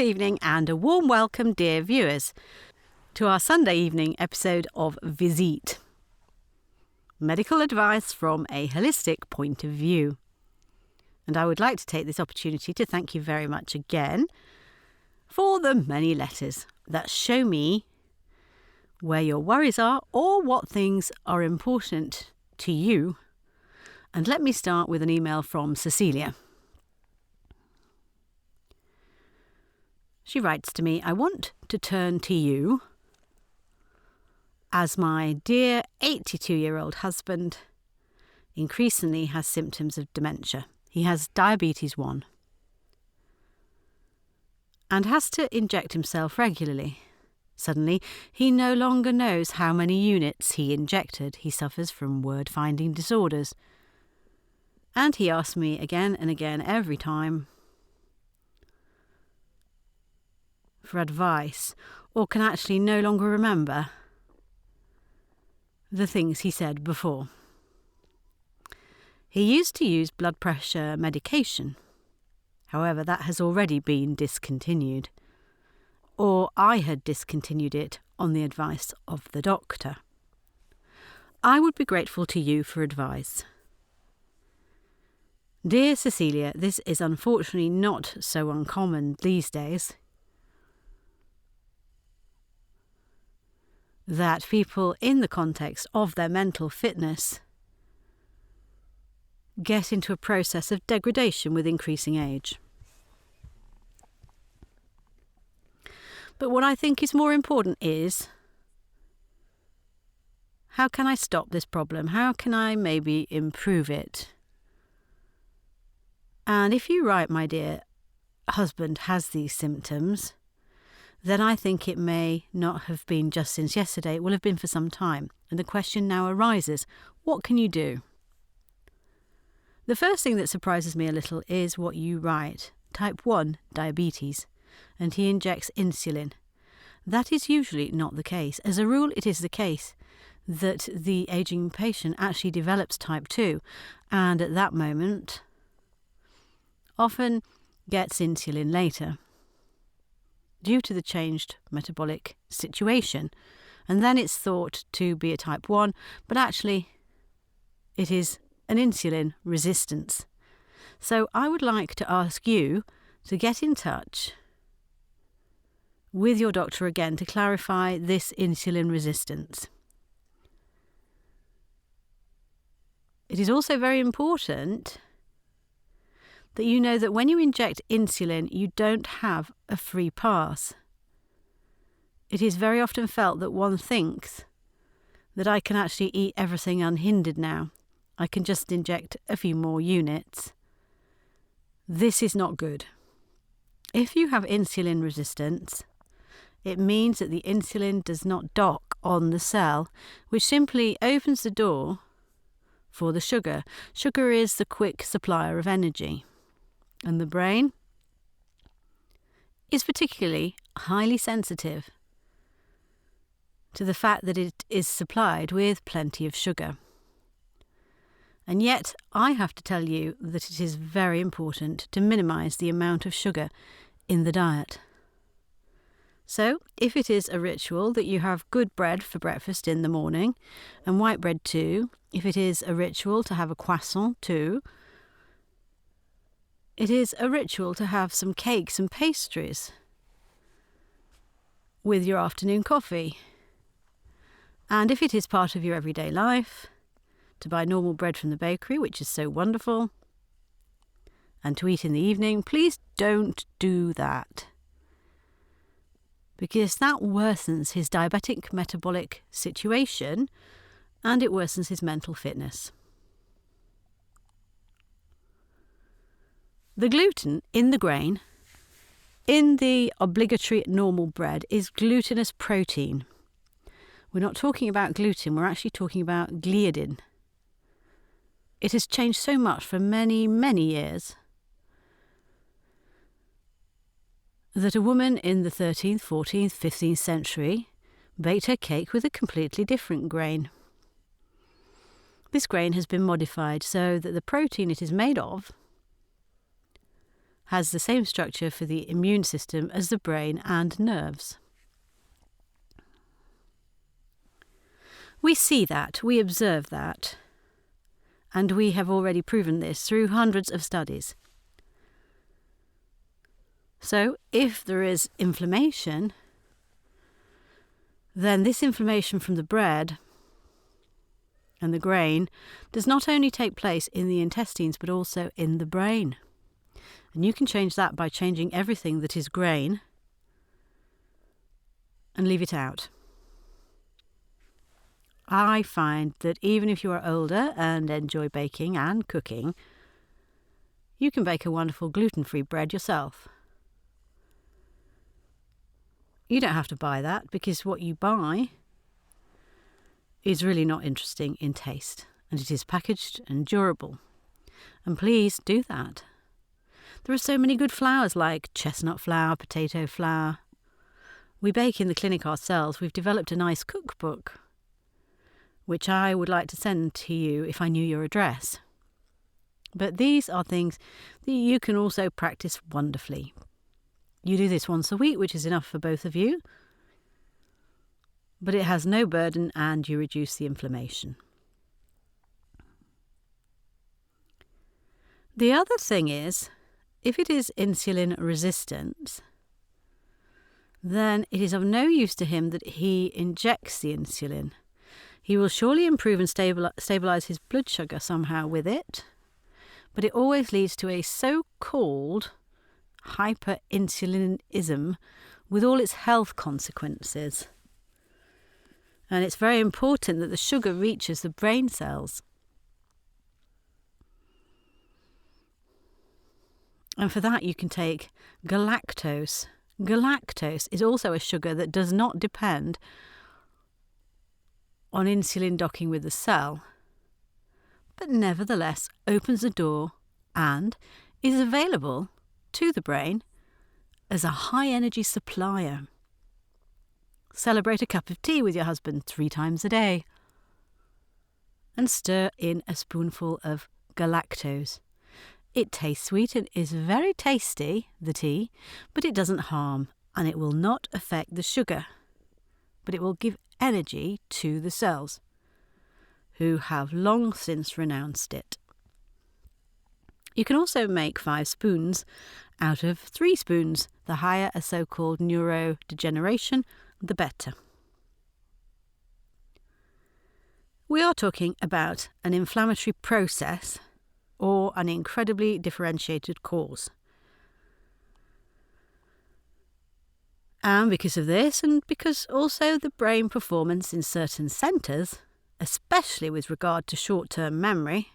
evening and a warm welcome, dear viewers, to our Sunday evening episode of Visite. Medical advice from a holistic point of view. And I would like to take this opportunity to thank you very much again for the many letters that show me where your worries are or what things are important to you. And let me start with an email from Cecilia. She writes to me, I want to turn to you as my dear 82-year-old husband increasingly has symptoms of dementia. He has diabetes 1 and has to inject himself regularly. Suddenly, he no longer knows how many units he injected. He suffers from word-finding disorders. And he asks me again and again every time for advice, or can actually no longer remember the things he said before. He used to use blood pressure medication. However, that has already been discontinued. Or I had discontinued it on the advice of the doctor. I would be grateful to you for advice. Dear Cecilia, this is unfortunately not so uncommon these days, that people in the context of their mental fitness get into a process of degradation with increasing age. But what I think is more important is, how can I stop this problem? How can I maybe improve it? And if you write, my dear husband has these symptoms, then I think it may not have been just since yesterday. It will have been for some time. And the question now arises, what can you do? The first thing that surprises me a little is what you write. Type 1 diabetes, and he injects insulin. That is usually not the case. As a rule, it is the case that the aging patient actually develops type 2, and at that moment often gets insulin later, due to the changed metabolic situation. And then it's thought to be a type 1, but actually it is an insulin resistance. So I would like to ask you to get in touch with your doctor again to clarify this insulin resistance. It is also very important that you know that when you inject insulin, you don't have a free pass. It is very often felt that one thinks that I can actually eat everything unhindered now. I can just inject a few more units. This is not good. If you have insulin resistance, it means that the insulin does not dock on the cell, which simply opens the door for the sugar. Sugar is the quick supplier of energy. And the brain is particularly highly sensitive to the fact that it is supplied with plenty of sugar. And yet, I have to tell you that it is very important to minimise the amount of sugar in the diet. So, if it is a ritual that you have good bread for breakfast in the morning, and white bread too, if it is a ritual to have a croissant too, it is a ritual to have some cakes and pastries with your afternoon coffee. And if it is part of your everyday life, to buy normal bread from the bakery, which is so wonderful, and to eat in the evening, please don't do that. Because that worsens his diabetic metabolic situation and it worsens his mental fitness. The gluten in the grain, in the obligatory normal bread, is glutinous protein. We're not talking about gluten, we're actually talking about gliadin. It has changed so much for many, many years that a woman in the 13th, 14th, 15th century baked her cake with a completely different grain. This grain has been modified so that the protein it is made of has the same structure for the immune system as the brain and nerves. We see that, we observe that, and we have already proven this through hundreds of studies. So, if there is inflammation, then this inflammation from the bread and the grain does not only take place in the intestines but also in the brain. And you can change that by changing everything that is grain and leave it out. I find that even if you are older and enjoy baking and cooking, you can bake a wonderful gluten-free bread yourself. You don't have to buy that because what you buy is really not interesting in taste, and it is packaged and durable. And please do that. There are so many good flours like chestnut flour, potato flour. We bake in the clinic ourselves. We've developed a nice cookbook, which I would like to send to you if I knew your address. But these are things that you can also practice wonderfully. You do this once a week, which is enough for both of you, but it has no burden and you reduce the inflammation. The other thing is, if it is insulin resistant, then it is of no use to him that he injects the insulin. He will surely improve and stabilise his blood sugar somehow with it, but it always leads to a so-called hyperinsulinism with all its health consequences. And it's very important that the sugar reaches the brain cells. And for that you can take galactose. Galactose is also a sugar that does not depend on insulin docking with the cell, but nevertheless opens the door and is available to the brain as a high-energy supplier. Celebrate a cup of tea with your husband 3 times a day and stir in a spoonful of galactose. It tastes sweet and is very tasty, the tea, but it doesn't harm and it will not affect the sugar, but it will give energy to the cells, who have long since renounced it. You can also make 5 spoons out of 3 spoons. The higher a so-called neurodegeneration, the better. We are talking about an inflammatory process or an incredibly differentiated cause. And because of this, and because also the brain performance in certain centres, especially with regard to short-term memory,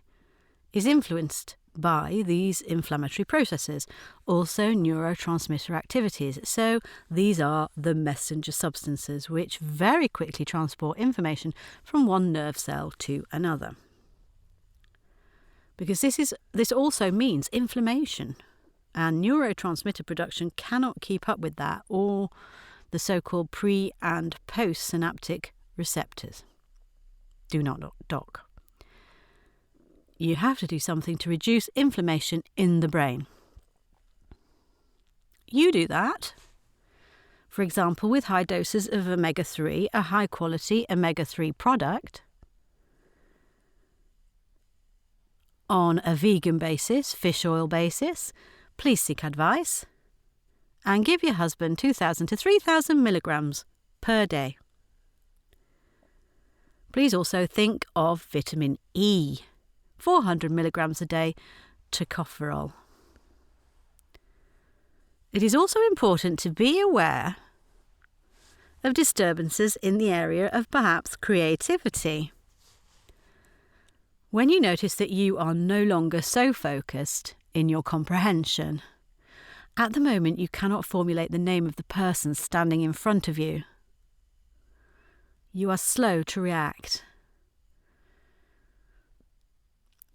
is influenced by these inflammatory processes, also neurotransmitter activities. So these are the messenger substances which very quickly transport information from one nerve cell to another. Because this also means inflammation. And neurotransmitter production cannot keep up with that, or the so-called pre- and post-synaptic receptors do not dock. You have to do something to reduce inflammation in the brain. You do that, for example, with high doses of omega-3, a high-quality omega-3 product, on a vegan basis, fish oil basis. Please seek advice and give your husband 2,000 to 3,000 milligrams per day. Please also think of vitamin E, 400 milligrams a day, tocopherol. It is also important to be aware of disturbances in the area of perhaps creativity. When you notice that you are no longer so focused in your comprehension, at the moment you cannot formulate the name of the person standing in front of you. You are slow to react.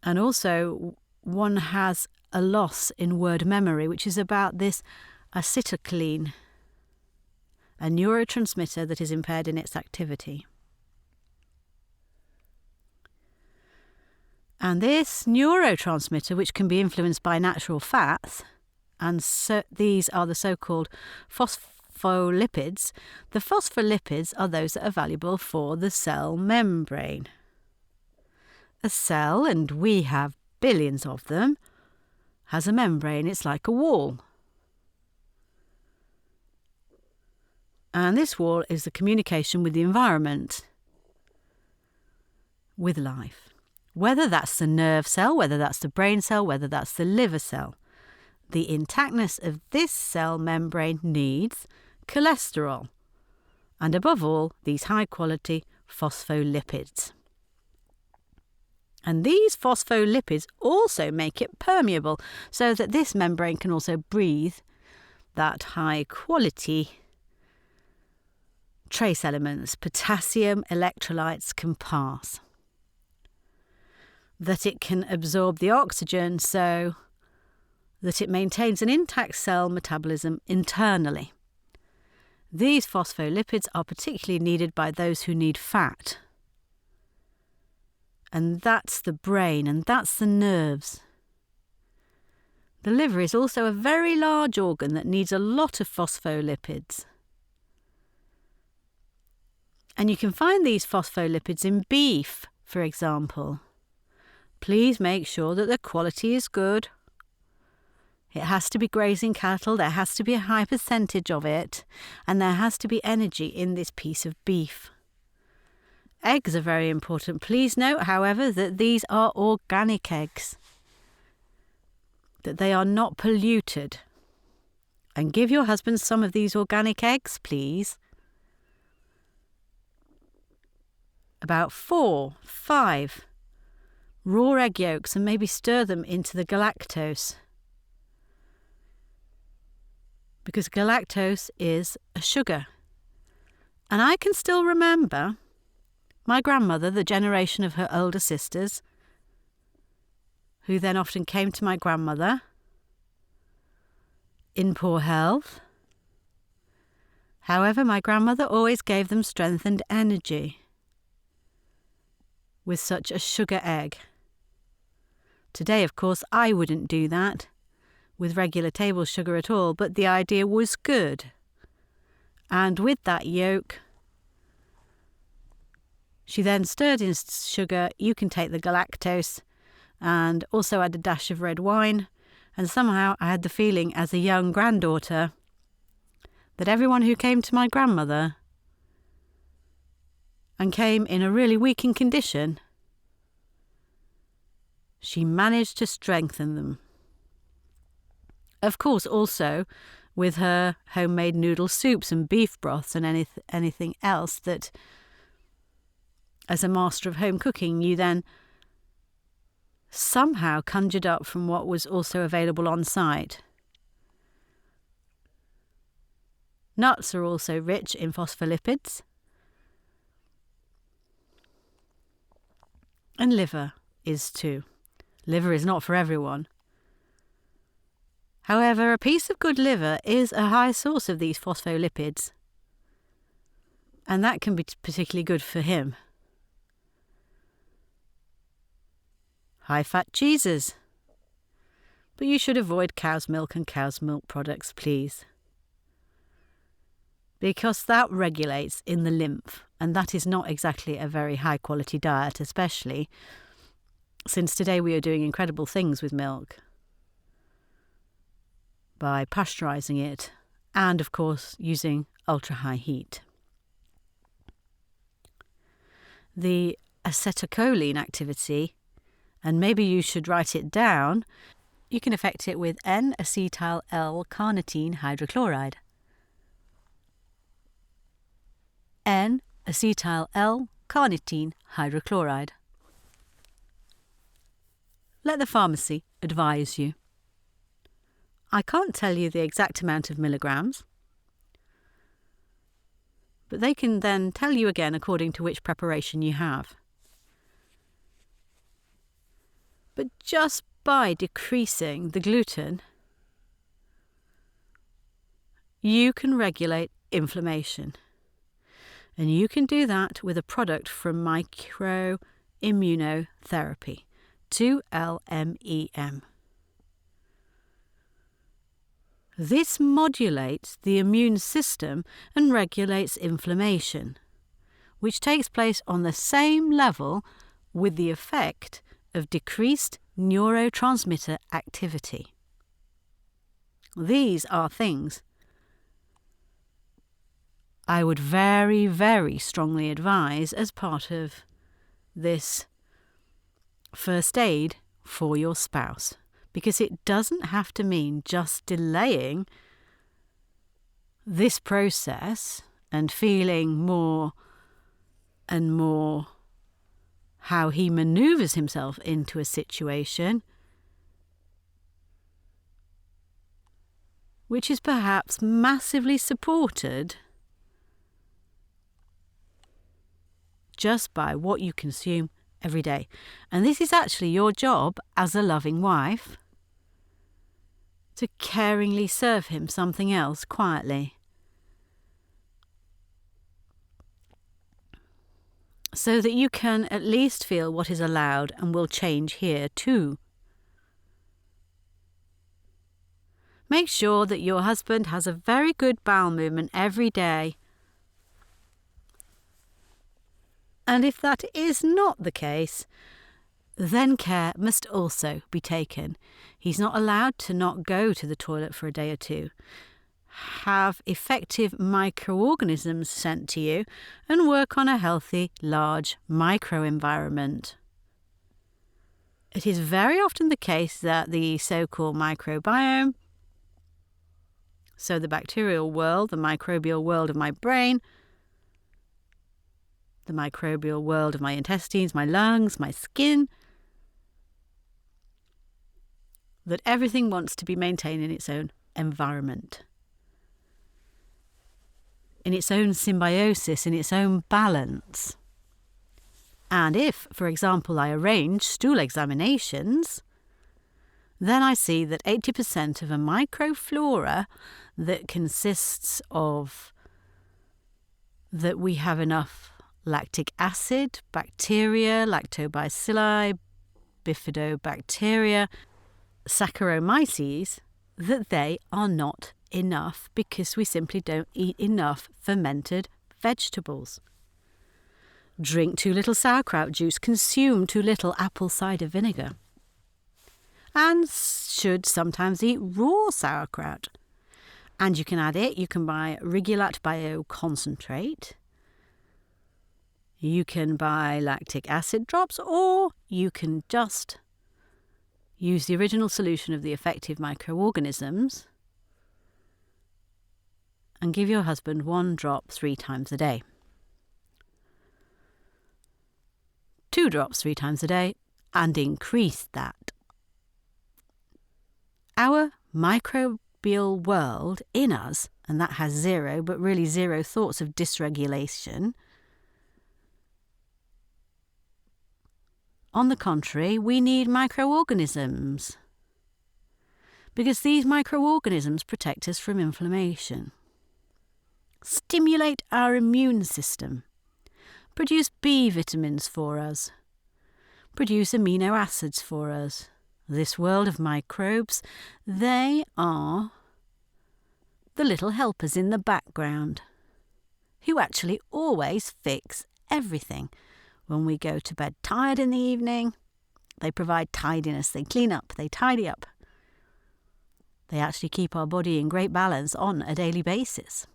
And also, one has a loss in word memory, which is about this acetylcholine, a neurotransmitter that is impaired in its activity. And this neurotransmitter, which can be influenced by natural fats and these are the so-called phospholipids. The phospholipids are those that are valuable for the cell membrane. A cell, and we have billions of them, has a membrane. It's like a wall. And this wall is the communication with the environment, with life. Whether that's the nerve cell, whether that's the brain cell, whether that's the liver cell. The intactness of this cell membrane needs cholesterol, and above all, these high-quality phospholipids. And these phospholipids also make it permeable, so that this membrane can also breathe that high-quality trace elements, potassium electrolytes can pass. That it can absorb the oxygen so that it maintains an intact cell metabolism internally. These phospholipids are particularly needed by those who need fat. And that's the brain, and that's the nerves. The liver is also a very large organ that needs a lot of phospholipids. And you can find these phospholipids in beef, for example. Please make sure that the quality is good. It has to be grazing cattle, there has to be a high percentage of it, and there has to be energy in this piece of beef. Eggs are very important. Please note, however, that these are organic eggs, that they are not polluted. And give your husband some of these organic eggs, please. About 4, 5 raw egg yolks, and maybe stir them into the galactose. Because galactose is a sugar. And I can still remember my grandmother, the generation of her older sisters, who then often came to my grandmother in poor health. However, my grandmother always gave them strength and energy with such a sugar egg. Today, of course, I wouldn't do that with regular table sugar at all, but the idea was good. And with that yolk, she then stirred in sugar. You can take the galactose and also add a dash of red wine. And somehow I had the feeling as a young granddaughter that everyone who came to my grandmother and came in a really weakened condition, she managed to strengthen them. Of course, also with her homemade noodle soups and beef broths and anything else that, as a master of home cooking, you then somehow conjured up from what was also available on site. Nuts are also rich in phospholipids. And liver is too. Liver is not for everyone. However, a piece of good liver is a high source of these phospholipids, and that can be particularly good for him. High-fat cheeses. But you should avoid cow's milk and cow's milk products, please, because that regulates in the lymph, and that is not exactly a very high-quality diet, especially since today we are doing incredible things with milk by pasteurising it and, of course, using ultra-high heat. The acetylcholine activity, and maybe you should write it down, you can affect it with N-acetyl L-carnitine hydrochloride. N-acetyl L-carnitine hydrochloride. Let the pharmacy advise you. I can't tell you the exact amount of milligrams, but they can then tell you again according to which preparation you have. But just by decreasing the gluten, you can regulate inflammation. And you can do that with a product from Microimmunotherapy, 2LMEM. This modulates the immune system and regulates inflammation, which takes place on the same level with the effect of decreased neurotransmitter activity. These are things I would very, very strongly advise as part of this first aid for your spouse, because it doesn't have to mean just delaying this process and feeling more and more how he maneuvers himself into a situation which is perhaps massively supported just by what you consume every day. And this is actually your job as a loving wife, to caringly serve him something else quietly, so that you can at least feel what is allowed and will change here too. Make sure that your husband has a very good bowel movement every day. And if that is not the case, then care must also be taken. He's not allowed to not go to the toilet for a day or two. Have effective microorganisms sent to you and work on a healthy, large microenvironment. It is very often the case that the so-called microbiome, so the bacterial world, the microbial world of my brain, the microbial world of my intestines, my lungs, my skin, that everything wants to be maintained in its own environment, in its own symbiosis, in its own balance. And if, for example, I arrange stool examinations, then I see that 80% of a microflora that consists of that we have enough lactic acid, bacteria, lactobacilli, bifidobacteria, Saccharomyces, that they are not enough because we simply don't eat enough fermented vegetables. Drink too little sauerkraut juice, consume too little apple cider vinegar, and should sometimes eat raw sauerkraut. And you can add it, you can buy Regulat Bio concentrate, you can buy lactic acid drops, or you can just use the original solution of the effective microorganisms and give your husband 1 drop 3 times a day. 2 drops 3 times a day, and increase that. Our microbial world in us, and that has zero, but really zero thoughts of dysregulation. On the contrary, we need microorganisms, because these microorganisms protect us from inflammation, stimulate our immune system, produce B vitamins for us, produce amino acids for us. This world of microbes, they are the little helpers in the background who actually always fix everything. When we go to bed tired in the evening, they provide tidiness, they clean up, they tidy up. They actually keep our body in great balance on a daily basis.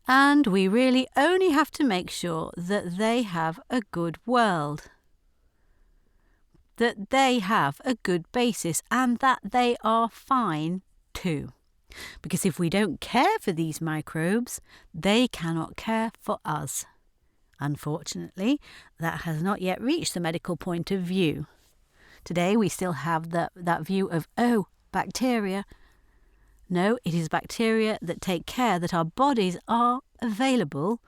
And we really only have to make sure that they have a good world, that they have a good basis, and that they are fine too. Because if we don't care for these microbes, they cannot care for us. Unfortunately, that has not yet reached the medical point of view. Today we still have that view of, bacteria. No, it is bacteria that take care that our bodies are available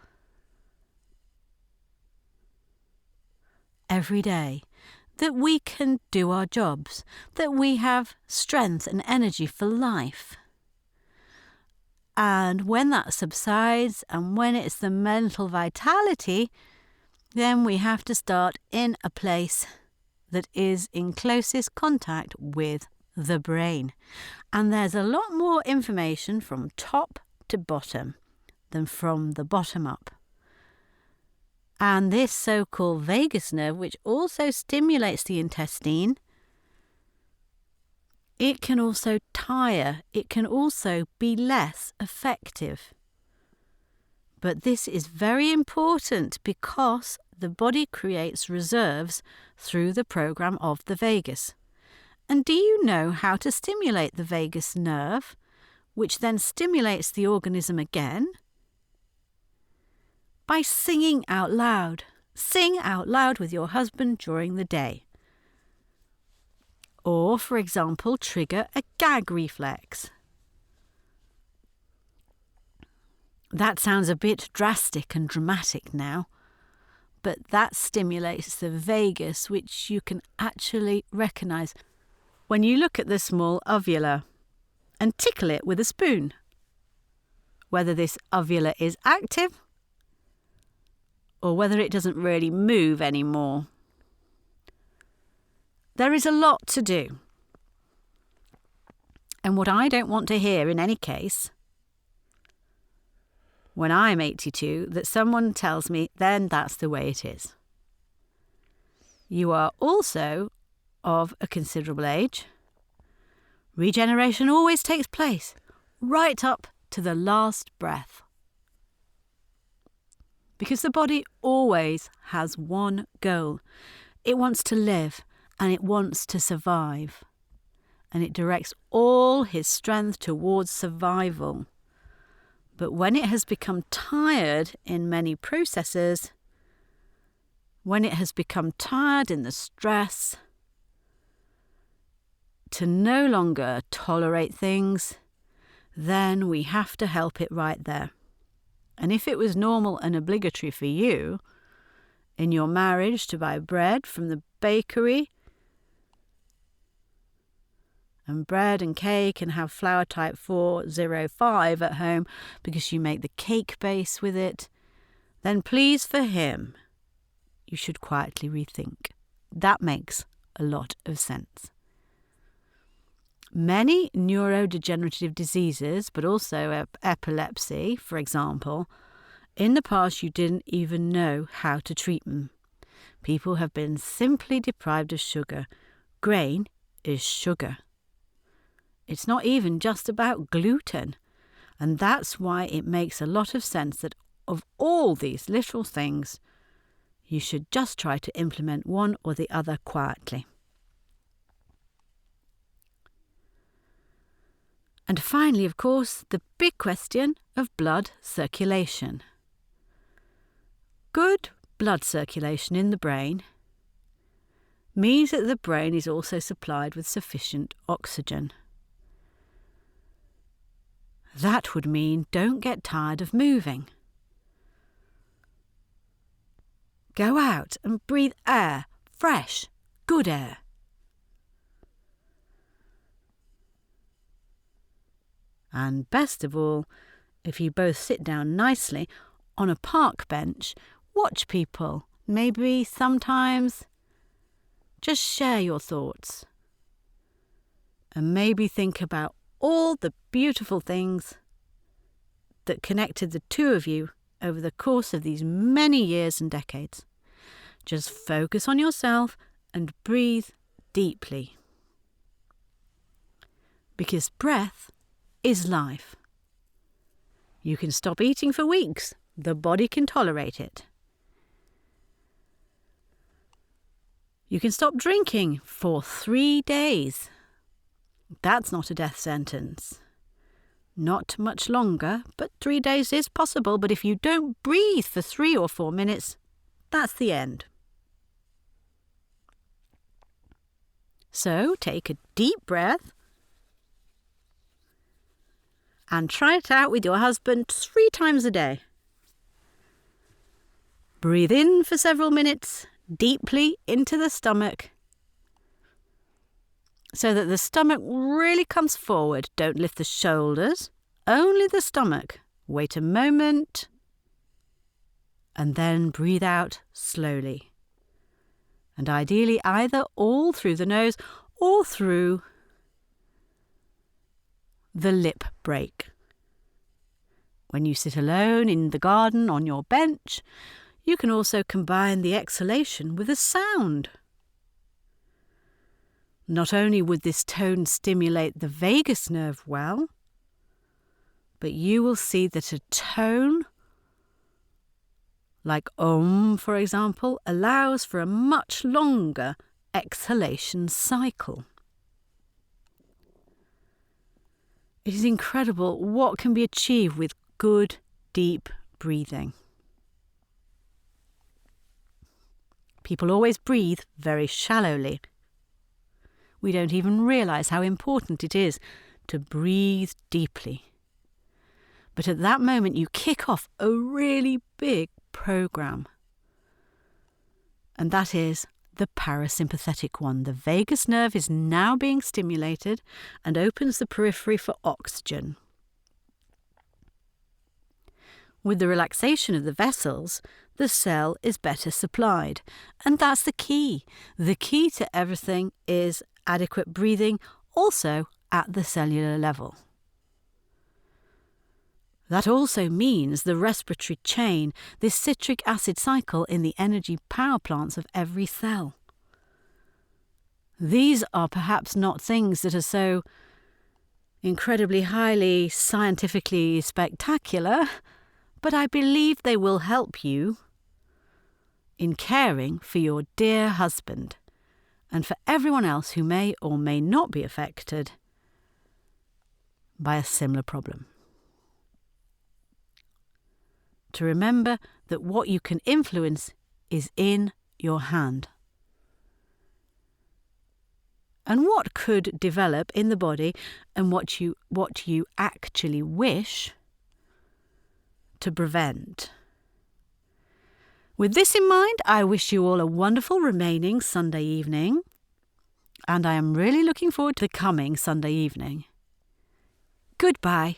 every day, that we can do our jobs, that we have strength and energy for life. And when that subsides, and when it's the mental vitality, then we have to start in a place that is in closest contact with the brain. And there's a lot more information from top to bottom than from the bottom up. And this so-called vagus nerve, which also stimulates the intestine, it can also tire. It can also be less effective. But this is very important because the body creates reserves through the program of the vagus. And do you know how to stimulate the vagus nerve, which then stimulates the organism again? By singing out loud. Sing out loud with your husband during the day. Or, for example, trigger a gag reflex. That sounds a bit drastic and dramatic now, but that stimulates the vagus, which you can actually recognise when you look at the small uvula and tickle it with a spoon. Whether this uvula is active or whether it doesn't really move anymore. There is a lot to do. And what I don't want to hear in any case, when I'm 82, that someone tells me, then that's the way it is. You are also of a considerable age. Regeneration always takes place right up to the last breath. Because the body always has one goal. It wants to live and it wants to survive. And it directs all his strength towards survival. But when it has become tired in many processes, when it has become tired in the stress, to no longer tolerate things, then we have to help it right there. And if it was normal and obligatory for you in your marriage to buy bread from the bakery, and bread and cake and have flour type 405 at home because you make the cake base with it, then please for him, you should quietly rethink. That makes a lot of sense. Many neurodegenerative diseases, but also epilepsy, for example, in the past you didn't even know how to treat them. People have been simply deprived of sugar. Grain is sugar. It's not even just about gluten. And that's why it makes a lot of sense that of all these little things, you should just try to implement one or the other quietly. And finally, of course, the big question of blood circulation. Good blood circulation in the brain means that the brain is also supplied with sufficient oxygen. That would mean don't get tired of moving. Go out and breathe air, fresh, good air. And best of all, if you both sit down nicely on a park bench, watch people, maybe sometimes just share your thoughts. And maybe think about all the beautiful things that connected the two of you over the course of these many years and decades. Just focus on yourself and breathe deeply. Because breath is life. You can stop eating for weeks. The body can tolerate it. You can stop drinking for 3 days. That's not a death sentence. Not much longer, but 3 days is possible. But if you don't breathe for 3 or 4 minutes, that's the end. So take a deep breath and try it out with your husband 3 times a day. Breathe in for several minutes, deeply into the stomach, so that the stomach really comes forward. Don't lift the shoulders, only the stomach. Wait a moment, and then breathe out slowly. And ideally either all through the nose or through the lip break. When you sit alone in the garden on your bench, you can also combine the exhalation with a sound. Not only would this tone stimulate the vagus nerve well, but you will see that a tone like Om, for example, allows for a much longer exhalation cycle. It is incredible what can be achieved with good, deep breathing. People always breathe very shallowly. We don't even realise how important it is to breathe deeply. But at that moment, you kick off a really big program. And that is the parasympathetic one. The vagus nerve is now being stimulated and opens the periphery for oxygen. With the relaxation of the vessels, the cell is better supplied. And that's the key. The key to everything is adequate breathing, also at the cellular level. That also means the respiratory chain, this citric acid cycle in the energy power plants of every cell. These are perhaps not things that are so incredibly highly scientifically spectacular, but I believe they will help you in caring for your dear husband and for everyone else who may or may not be affected by a similar problem. To remember that what you can influence is in your hand. And what could develop in the body and what you actually wish to prevent. With this in mind, I wish you all a wonderful remaining Sunday evening, and I am really looking forward to the coming Sunday evening. Goodbye.